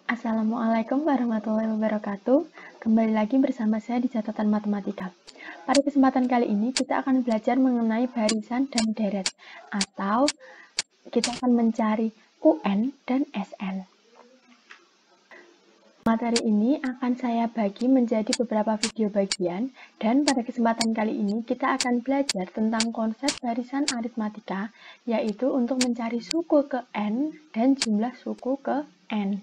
Assalamualaikum warahmatullahi wabarakatuh. Kembali lagi bersama saya di catatan matematika. Pada kesempatan kali ini kita akan belajar mengenai barisan dan deret, atau kita akan mencari UN dan SN. Materi ini akan saya bagi menjadi beberapa video bagian, dan pada kesempatan kali ini kita akan belajar tentang konsep barisan aritmatika, yaitu untuk mencari suku ke N dan jumlah suku ke N.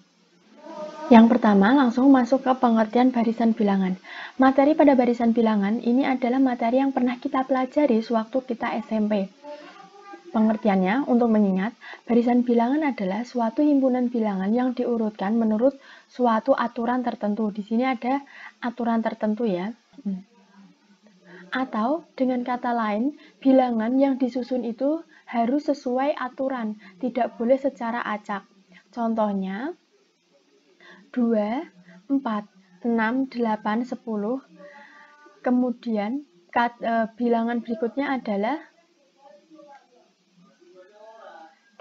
Yang pertama, langsung masuk ke pengertian barisan bilangan. Materi pada barisan bilangan ini adalah materi yang pernah kita pelajari sewaktu kita SMP. Pengertiannya, untuk mengingat, barisan bilangan adalah suatu himpunan bilangan yang diurutkan menurut suatu aturan tertentu. Di sini ada aturan tertentu ya. Atau dengan kata lain, bilangan yang disusun itu harus sesuai aturan, tidak boleh secara acak. Contohnya, 2, 4, 6, 8, 10. Kemudian bilangan berikutnya adalah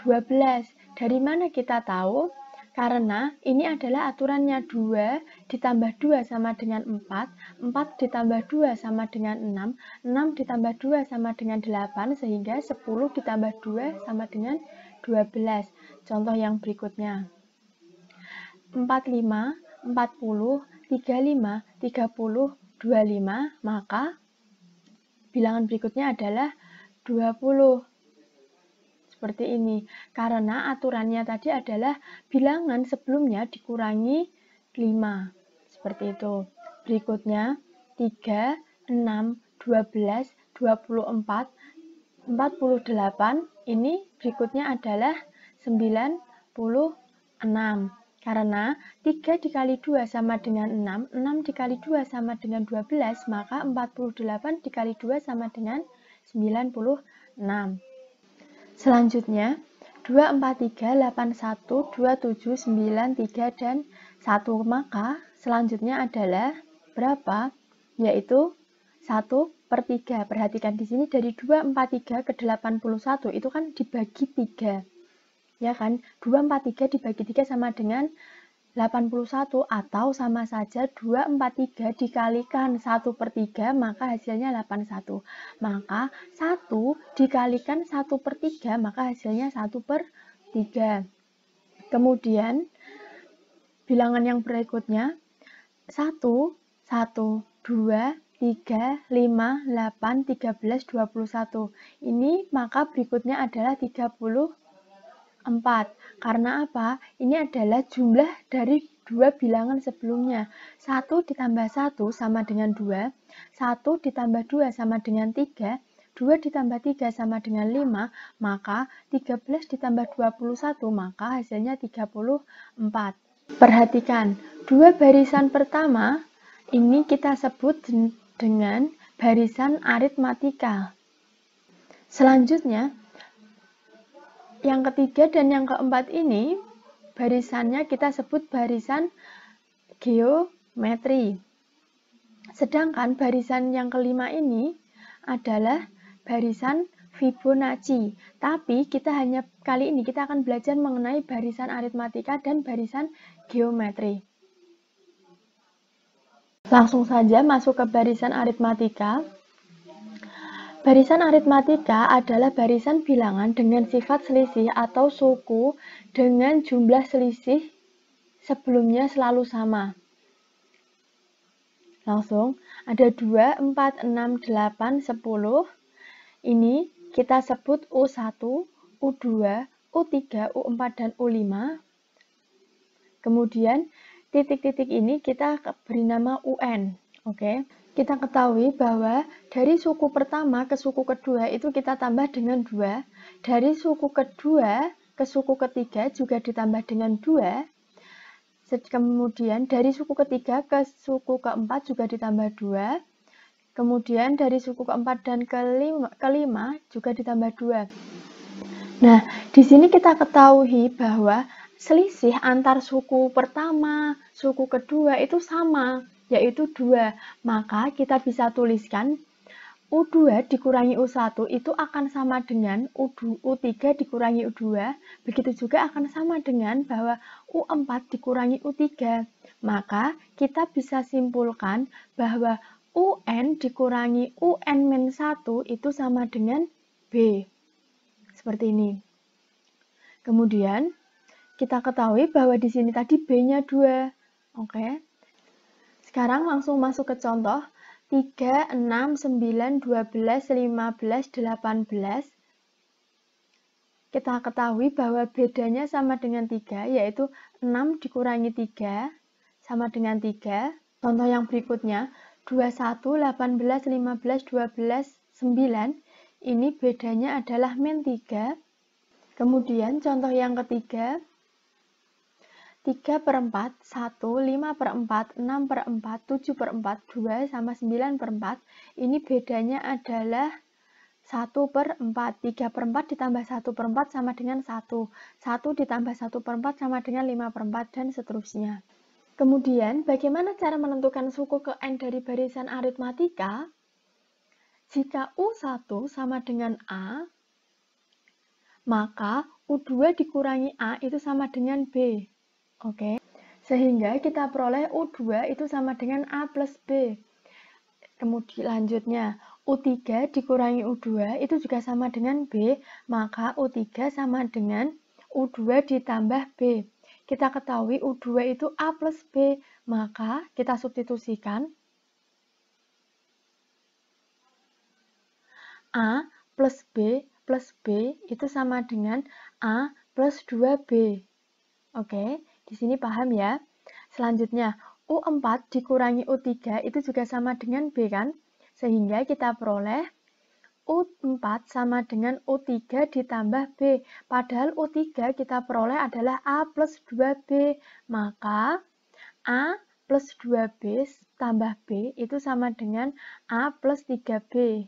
12. Dari mana kita tahu? Karena ini adalah aturannya 2 ditambah 2 sama dengan 4, 4 ditambah 2 sama dengan 6, 6 ditambah 2 sama dengan 8, sehingga 10 ditambah 2 sama dengan 12. Contoh yang berikutnya. 45, 40, 35, 30, 25, maka bilangan berikutnya adalah 20. Seperti ini. Karena aturannya tadi adalah bilangan sebelumnya dikurangi 5. Seperti itu. Berikutnya 3, 6, 12, 24, 48. Ini berikutnya adalah 96. Karena 3 dikali 2 sama dengan 6, 6 dikali 2 sama dengan 12, maka 48 dikali 2 sama dengan 96. Selanjutnya, 2, 4, 3, 8, 1, 2, 7, 9, 3, dan 1. Maka selanjutnya adalah berapa? Yaitu 1/3. Perhatikan di sini dari 2, 4, 3 ke 81, itu kan dibagi 3. Ya kan? 2, 4, 3 dibagi 3 sama dengan 81, atau sama saja 2, 4, 3 dikalikan 1/3, maka hasilnya 81. Maka 1 dikalikan 1/3, maka hasilnya 1/3. Kemudian, bilangan yang berikutnya, 1, 1, 2, 3, 5, 8, 13, 21. Ini maka berikutnya adalah 34. Karena apa? Ini adalah jumlah dari dua bilangan sebelumnya. 1 ditambah 1 sama dengan 2, 1 ditambah 2 sama dengan 3, 2 ditambah 3 sama dengan 5, maka 13 ditambah 21, maka hasilnya 34. Perhatikan, dua barisan pertama ini kita sebut dengan barisan aritmatika. Selanjutnya, yang ketiga dan yang keempat ini, barisannya kita sebut barisan geometri. Sedangkan barisan yang kelima ini adalah barisan Fibonacci. Tapi kali ini kita akan belajar mengenai barisan aritmatika dan barisan geometri. Langsung saja masuk ke barisan aritmatika. Barisan aritmatika adalah barisan bilangan dengan sifat selisih atau suku dengan jumlah selisih sebelumnya selalu sama. Langsung, ada 2, 4, 6, 8, 10. Ini kita sebut U1, U2, U3, U4, dan U5. Kemudian, titik-titik ini kita beri nama UN. Oke. Kita ketahui bahwa dari suku pertama ke suku kedua itu kita tambah dengan 2. Dari suku kedua ke suku ketiga juga ditambah dengan 2. Kemudian dari suku ketiga ke suku keempat juga ditambah 2. Kemudian dari suku keempat dan kelima juga ditambah 2. Nah, di sini kita ketahui bahwa selisih antar suku pertama, suku kedua itu sama, yaitu 2. Maka kita bisa tuliskan U2 dikurangi U1 itu akan sama dengan U3 dikurangi U2, begitu juga akan sama dengan bahwa U4 dikurangi U3. Maka kita bisa simpulkan bahwa UN dikurangi UN-1 itu sama dengan B. Seperti ini. Kemudian kita ketahui bahwa di sini tadi B-nya 2. Oke. Sekarang langsung masuk ke contoh. 3, 6, 9, 12, 15, 18. Kita ketahui bahwa bedanya sama dengan 3, yaitu 6 dikurangi 3 sama dengan 3. Contoh yang berikutnya, 21, 18, 15, 12, 9. Ini bedanya adalah min 3. Kemudian contoh yang ketiga, 3/4, 1, 5/4, 6/4, 7/4, 2, sama 9/4. Ini bedanya adalah 1/4. 3/4 ditambah 1/4 sama dengan 1. 1 ditambah 1/4 sama dengan 5/4, dan seterusnya. Kemudian, bagaimana cara menentukan suku ke N dari barisan aritmatika? Jika U1 sama dengan A, maka U2 dikurangi A itu sama dengan B. Oke, sehingga kita peroleh U2 itu sama dengan A plus B. Kemudian lanjutnya, U3 dikurangi U2 itu juga sama dengan B, maka U3 sama dengan U2 ditambah B. Kita ketahui U2 itu A plus B, maka kita substitusikan A plus B itu sama dengan A plus 2B. Oke. Di sini paham ya? Selanjutnya, U4 dikurangi U3 itu juga sama dengan B kan? Sehingga kita peroleh U4 sama dengan U3 ditambah B. Padahal U3 kita peroleh adalah A plus 2B. Maka A plus 2B tambah B itu sama dengan A plus 3B.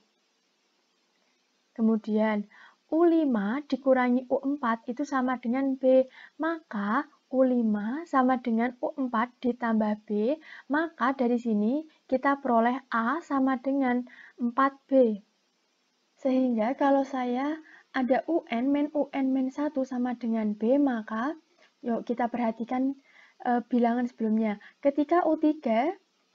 Kemudian, U5 dikurangi U4 itu sama dengan B. Maka U5 sama dengan U4 ditambah B, maka dari sini kita peroleh A sama dengan 4B. Sehingga kalau saya ada UN min 1 sama dengan B, maka yuk kita perhatikan bilangan sebelumnya. Ketika U3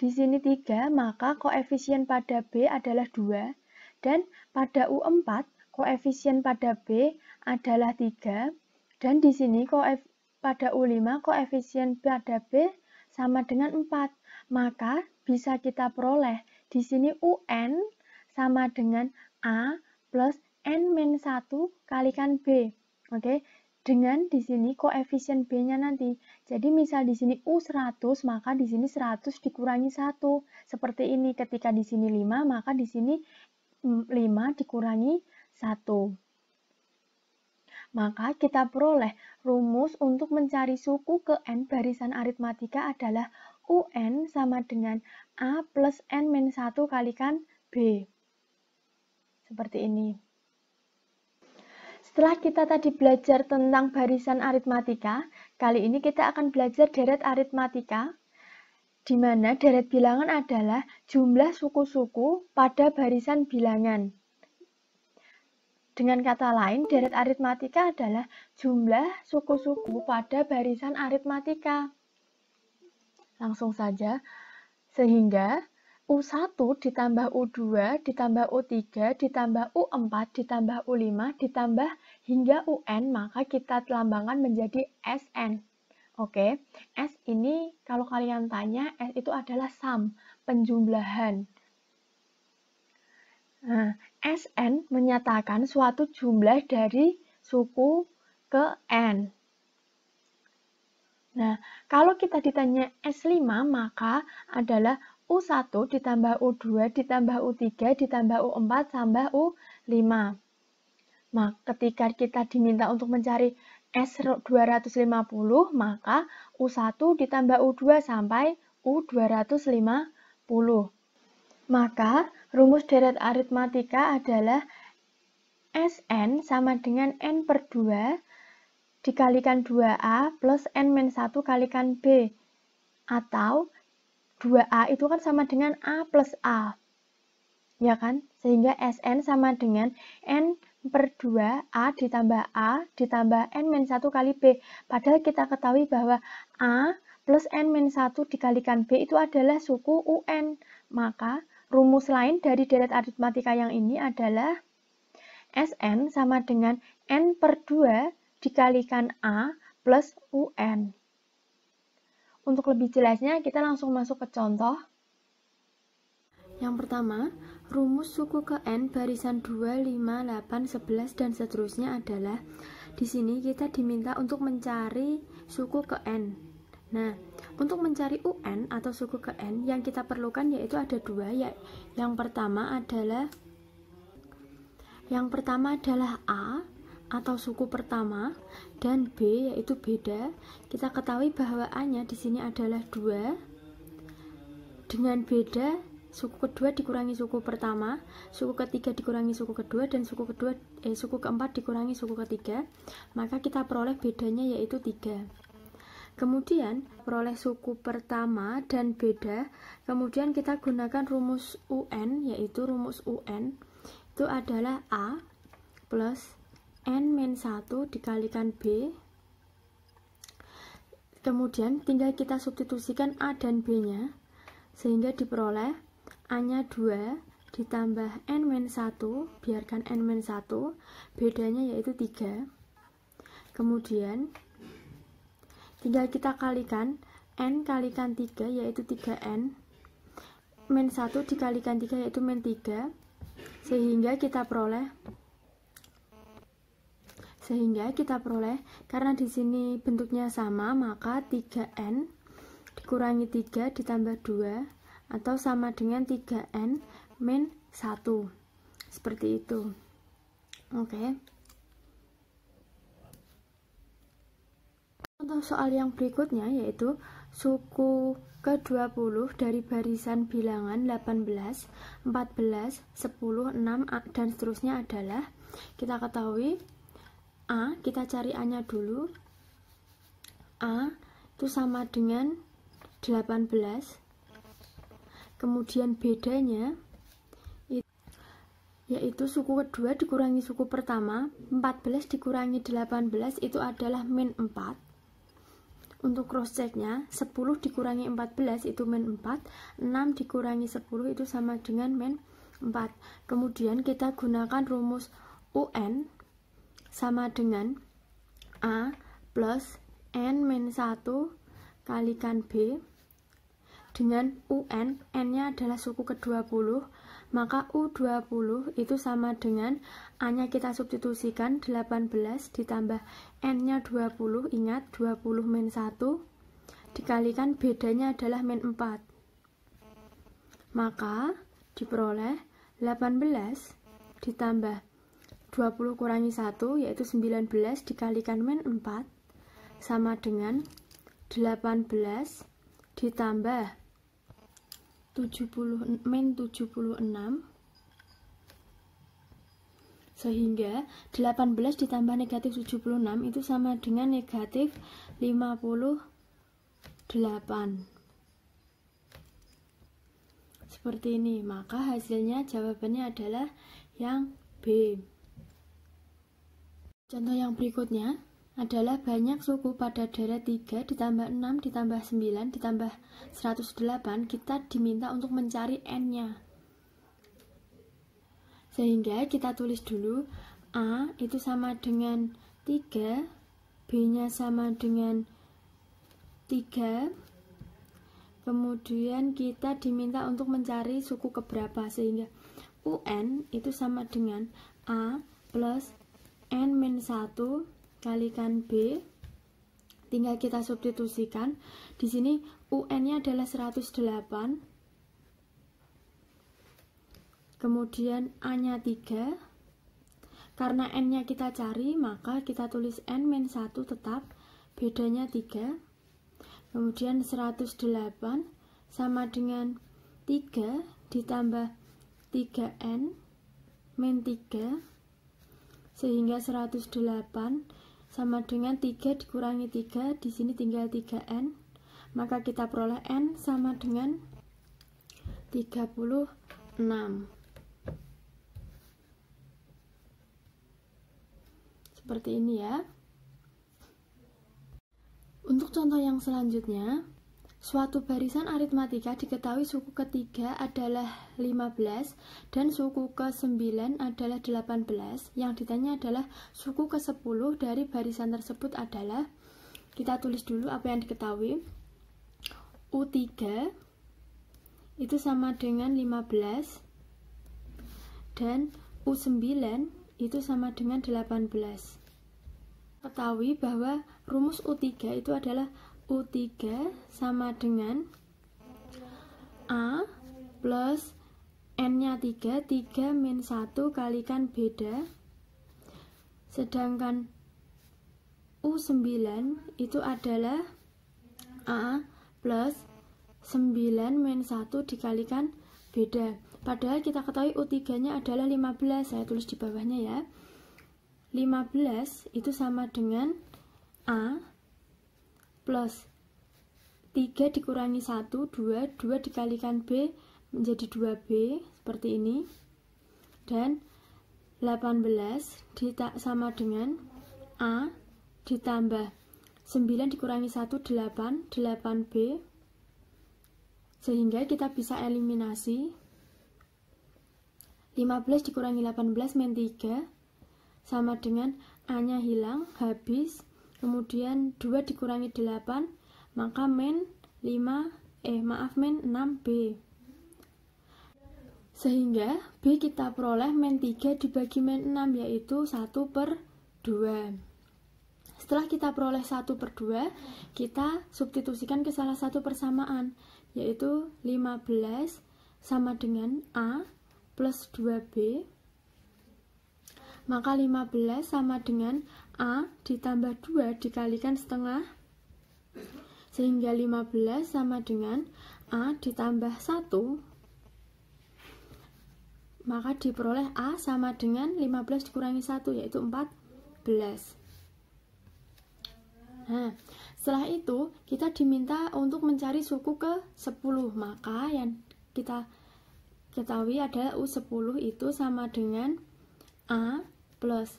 di sini 3, maka koefisien pada B adalah 2, dan pada U4 koefisien pada B adalah 3, dan di sini pada U5 koefisien pada B sama dengan 4. Maka bisa kita peroleh di sini UN sama dengan A plus N-1 kalikan B. Oke, dengan di sini koefisien B-nya nanti. Jadi misal di sini U100, maka di sini 100 dikurangi 1. Seperti ini, ketika di sini 5, maka di sini 5 dikurangi 1. Maka kita peroleh rumus untuk mencari suku ke N barisan aritmatika adalah UN sama dengan A plus N-1 kalikan B. Seperti ini. Setelah kita tadi belajar tentang barisan aritmatika, kali ini kita akan belajar deret aritmatika, di mana deret bilangan adalah jumlah suku-suku pada barisan bilangan. Dengan kata lain, deret aritmatika adalah jumlah suku-suku pada barisan aritmatika. Langsung saja, sehingga U1 ditambah U2 ditambah U3 ditambah U4 ditambah U5 ditambah hingga UN, maka kita lambangkan menjadi SN. Oke, S ini kalau kalian tanya, S itu adalah sum, penjumlahan. Nah, SN menyatakan suatu jumlah dari suku ke N. Nah, kalau kita ditanya S5, maka adalah U1 ditambah U2 ditambah U3 ditambah U4 tambah U5. Nah, ketika kita diminta untuk mencari S250, maka U1 ditambah U2 sampai U250. Maka, rumus deret aritmatika adalah Sn sama dengan N per 2 dikalikan 2A plus N-1 kalikan B. Atau 2A itu kan sama dengan A plus A. ya kan? Sehingga Sn sama dengan N per 2 A ditambah N-1 kali B. Padahal kita ketahui bahwa A plus N-1 dikalikan B itu adalah suku UN. Maka rumus lain dari deret aritmatika yang ini adalah Sn sama dengan N per 2 dikalikan A plus UN. Untuk lebih jelasnya kita langsung masuk ke contoh. Yang pertama, rumus suku ke N barisan 2, 5, 8, 11, dan seterusnya adalah di sini kita diminta untuk mencari suku ke N. Nah, untuk mencari UN atau suku ke N yang kita perlukan yaitu ada dua, ya. Yang pertama adalah A atau suku pertama dan B yaitu beda. Kita ketahui bahwa A-nya di sini adalah 2 dengan beda suku kedua dikurangi suku pertama, suku ketiga dikurangi suku kedua, dan suku keempat dikurangi suku ketiga, maka kita peroleh bedanya yaitu 3. Kemudian peroleh suku pertama dan beda, kemudian kita gunakan rumus UN, yaitu rumus UN itu adalah A plus N-1 dikalikan B. Kemudian tinggal kita substitusikan A dan B-nya, sehingga diperoleh A-nya 2 ditambah N-1, biarkan N-1, bedanya yaitu 3. Kemudian tinggal kita kalikan N kalikan 3 yaitu 3N, -1 dikalikan 3 yaitu -3, sehingga kita peroleh karena di sini bentuknya sama, maka 3N dikurangi 3 ditambah 2 atau sama dengan 3N min 1. Seperti itu. Oke. Contoh soal yang berikutnya yaitu suku ke-20 dari barisan bilangan 18, 14, 10, 6, dan seterusnya adalah, kita ketahui A, kita cari A-nya dulu. A itu sama dengan 18. Kemudian bedanya yaitu suku kedua dikurangi suku pertama, 14 dikurangi 18 itu adalah min 4. Untuk cross checknya, 10 dikurangi 14 itu min 4, 6 dikurangi 10 itu sama dengan min 4. Kemudian kita gunakan rumus UN sama dengan A plus N-1 kalikan B dengan UN, N-nya adalah suku ke-20, maka U20 itu sama dengan A-nya kita substitusikan 18 ditambah N-nya 20, ingat 20 min 1, dikalikan bedanya adalah min 4. Maka diperoleh 18 ditambah 20 kurangi 1 yaitu 19 dikalikan min 4 sama dengan 18 ditambah min 76, sehingga 18 ditambah negatif 76 itu sama dengan negatif 58. Seperti ini, maka hasilnya jawabannya adalah yang B. Contoh yang berikutnya adalah banyak suku pada deret 3 ditambah 6 ditambah 9 ditambah 108, kita diminta untuk mencari N-nya. Sehingga kita tulis dulu A itu sama dengan 3, B-nya sama dengan 3, kemudian kita diminta untuk mencari suku keberapa, sehingga UN itu sama dengan A plus N-1 kalikan B, tinggal kita substitusikan. Di sini UN-nya adalah 108, kemudian A-nya 3. Karena N-nya kita cari, maka kita tulis N-1 tetap, bedanya 3. Kemudian 108 sama dengan 3 ditambah 3N min 3, sehingga 108 sama dengan 3 dikurangi 3, di sini tinggal 3N, maka kita peroleh N sama dengan 36. Seperti ini ya. Untuk contoh yang selanjutnya, suatu barisan aritmatika diketahui suku ketiga adalah 15 dan suku ke-9 adalah 18. Yang ditanya adalah suku ke-10 dari barisan tersebut adalah, kita tulis dulu apa yang diketahui. U3 itu sama dengan 15 dan U9 itu sama dengan 18. Ketahui bahwa rumus U3 itu adalah U3 sama dengan A plus N-nya 3 min 1 kalikan beda. Sedangkan U9 itu adalah A plus 9 min 1 dikalikan beda. Padahal kita ketahui U3-nya adalah 15. Saya tulis di bawahnya ya. 15 itu sama dengan A plus 3 dikurangi 1, 2 dikalikan B menjadi 2B, seperti ini. Dan 18 sama dengan A ditambah 9 dikurangi 1, 8B. Sehingga kita bisa eliminasi. 15 dikurangi 18 min 3 sama dengan A-nya hilang, habis. Kemudian 2 dikurangi 8, maka min 6B. Sehingga B kita peroleh min 3 dibagi min 6, yaitu 1/2. Setelah kita peroleh 1/2, kita substitusikan ke salah satu persamaan, yaitu 15 sama dengan A plus 2B. Maka 15 sama dengan A ditambah 2 dikalikan setengah, sehingga 15 sama dengan A ditambah 1, maka diperoleh A sama dengan 15 dikurangi 1, yaitu 14. Nah, setelah itu kita diminta untuk mencari suku ke-10, maka yang kita ketahui adalah U10 itu sama dengan A plus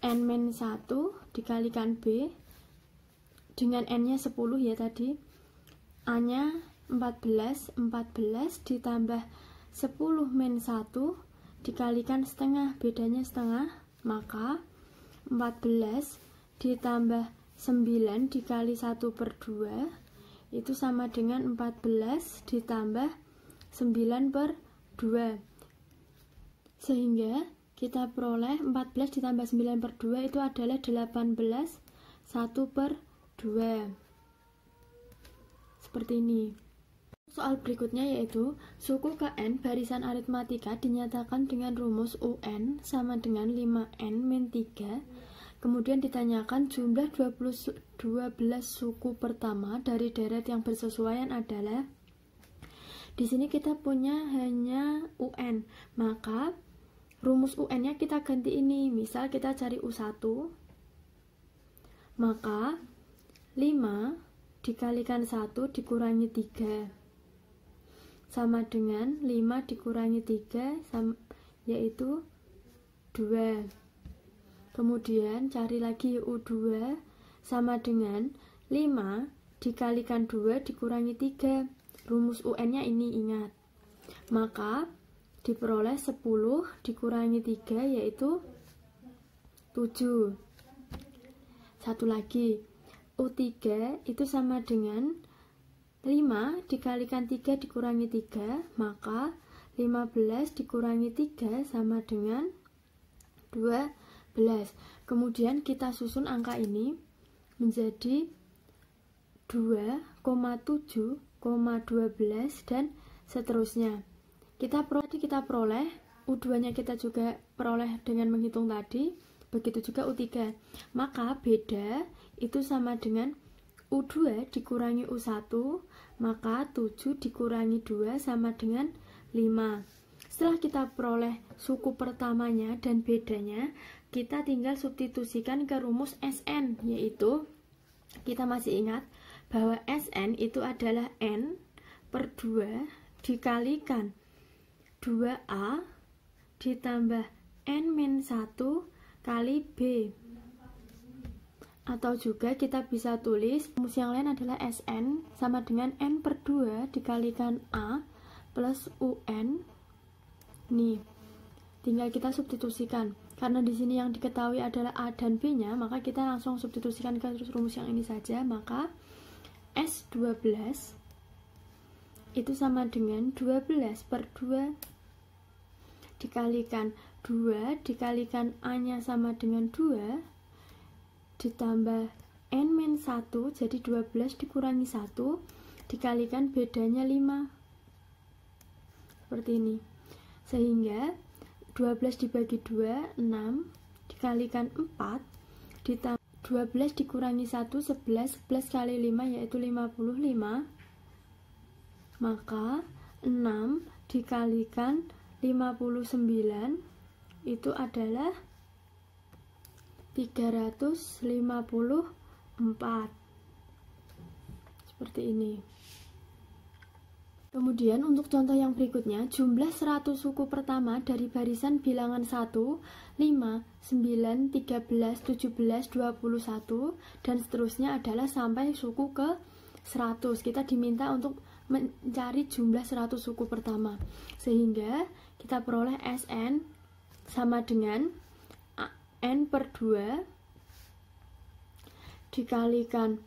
N-1 dikalikan B dengan N-nya 10 ya tadi. A-nya 14 ditambah 10 min 1 dikalikan setengah, bedanya setengah, maka 14 ditambah 9 dikali 1/2 itu sama dengan 14 ditambah 9/2. Sehingga kita peroleh 14 ditambah 9/2 itu adalah 18 1/2. Seperti ini. Soal berikutnya yaitu suku KN barisan aritmatika dinyatakan dengan rumus UN sama dengan 5N min 3. Kemudian ditanyakan jumlah 12 suku pertama dari deret yang bersesuaian adalah, di sini kita punya hanya UN, maka rumus UN-nya kita ganti ini. Misal kita cari U1, maka 5 dikalikan 1 dikurangi 3 sama dengan 5 dikurangi 3 yaitu 2. Kemudian cari lagi U2 sama dengan 5 dikalikan 2 dikurangi 3. Rumus UN-nya ini ingat. Maka diperoleh 10 dikurangi 3 yaitu 7. Satu lagi, U3 itu sama dengan 5 dikalikan 3 dikurangi 3, maka 15 dikurangi 3 sama dengan 12. Kemudian kita susun angka ini menjadi 2,7, 12 dan seterusnya. Kita peroleh U2-nya kita juga peroleh dengan menghitung tadi, begitu juga U3. Maka beda itu sama dengan U2 dikurangi U1, maka 7 dikurangi 2 sama dengan 5. Setelah kita peroleh suku pertamanya dan bedanya, kita tinggal substitusikan ke rumus SN, yaitu kita masih ingat bahwa SN itu adalah N/2 dikalikan 2A ditambah N-1 kali B. Atau juga kita bisa tulis rumus yang lain adalah Sn sama dengan N per 2 dikalikan A plus UN. Nih, tinggal kita substitusikan. Karena di sini yang diketahui adalah A dan B-nya, maka kita langsung substitusikan ke rumus yang ini saja. Maka S12 itu sama dengan 12 per 2 dikalikan 2 dikalikan A-nya sama dengan 2 ditambah N-1, jadi 12 dikurangi 1 dikalikan bedanya 5. Seperti ini. Sehingga 12 dibagi 2, 6 dikalikan 4 ditambah 12 dikurangi 1, 11 kali 5 yaitu 55. Maka 6 dikalikan 59 itu adalah 354. Seperti ini. Kemudian untuk contoh yang berikutnya, jumlah 100 suku pertama dari barisan bilangan 1, 5, 9, 13, 17, 21 dan seterusnya adalah sampai suku ke 100. Kita diminta untuk mencari jumlah 100 suku pertama. Sehingga kita peroleh Sn sama dengan N per 2 dikalikan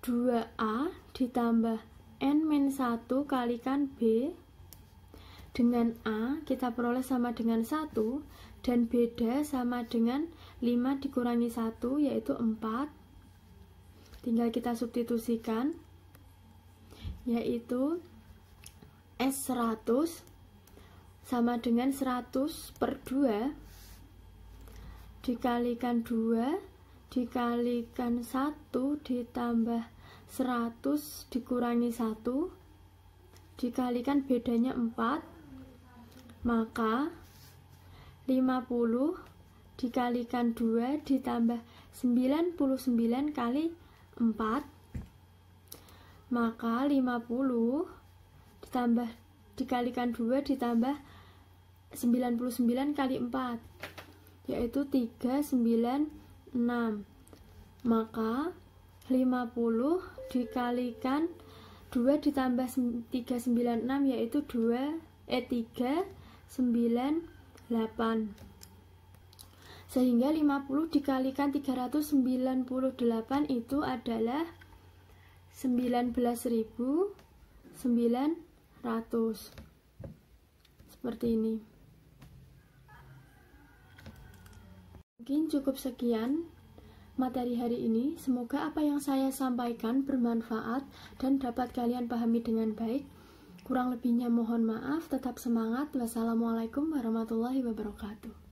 2A ditambah N-1 kalikan B dengan A kita peroleh sama dengan 1 dan beda sama dengan 5 dikurangi 1 yaitu 4. Tinggal kita substitusikan yaitu S100 sama dengan 100 per 2 dikalikan 2 dikalikan 1 ditambah 100 dikurangi 1 dikalikan bedanya 4, maka 50 dikalikan 2 ditambah 99 kali 4, maka 50 ditambah dikalikan 2 ditambah 99 kali 4 yaitu 396. Maka 50 dikalikan 2 ditambah 396 yaitu 398. Sehingga 50 dikalikan 398 itu adalah 19.900. Seperti ini. Mungkin cukup sekian materi hari ini. Semoga apa yang saya sampaikan bermanfaat dan dapat kalian pahami dengan baik. Kurang lebihnya mohon maaf. Tetap semangat. Wassalamualaikum warahmatullahi wabarakatuh.